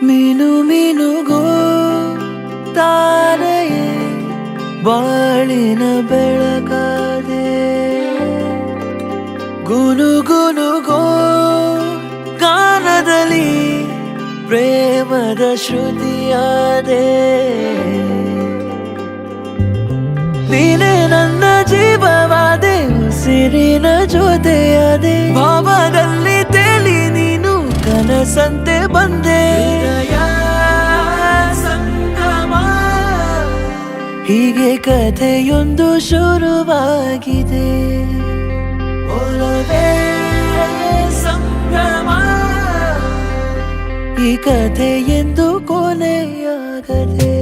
ಮೀನು ಮೀನುಗೋ ತಾರೆಯೇ ಬಾಳಿನ ಬೆಳಕಾದೆ ಗುನುಗುನುಗೋ ಗಾನದಲ್ಲಿ ಪ್ರೇಮದ ಶ್ರುತಿಯಾದೆ ನೀನೇ ನನ್ನ ಜೀವವಾದೆ ಉಸಿರಿನ ಜೊತೆಯಾದೆ ಭಾವದಲ್ಲಿ ತೇಲಿ ನೀನು ಕನಸಂತೆ ಬಂದೆ ಸಂಗಮ ಹೀಗೆ ಕಥೆಯೊಂದು ಶುರುವಾಗಿದೆ ಒಲವೇ ಸಂಭ್ರಮ ಈ ಕಥೆ ಎಂದು ಕೊನೆಯಾಗದೆ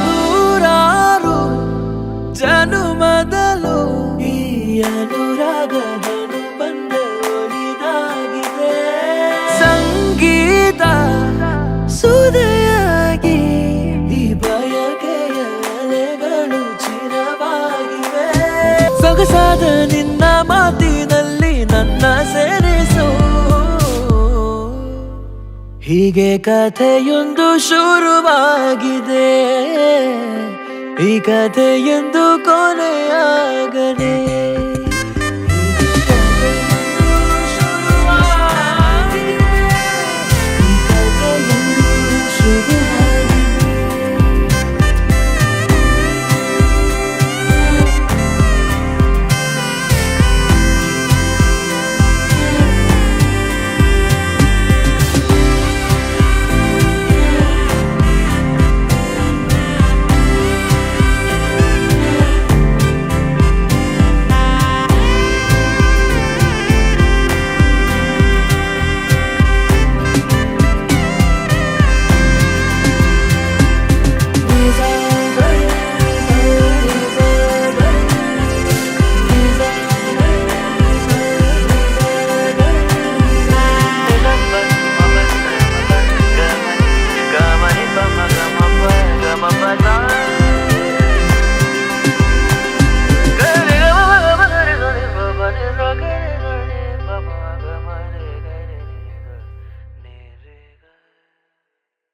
ನೂರಾರು ಜನುಮದಲು ಈ ಅನುರಾಗದನು ಬಂದ ಒಲಿದಾಗಿದೆ ಸಂಗೀತ ಸುದೆಯಾಗಿ ಈ ಬಯಕೆಯ ಅಲೆಗಳು ಚಿರವಾಗಿವೆ ಸೊಗಸಾದ ನಿನ್ನ ಮಾತಿನಲ್ಲಿ ನನ್ನ ಸೇರಿಸು ಹೀಗೆ ಕಥೆಯೊಂದು ಶುರುವಾಗಿದೆ ಈ ಕಥೆಯೊಂದು ಕೊನೆಯಾಗಿದೆ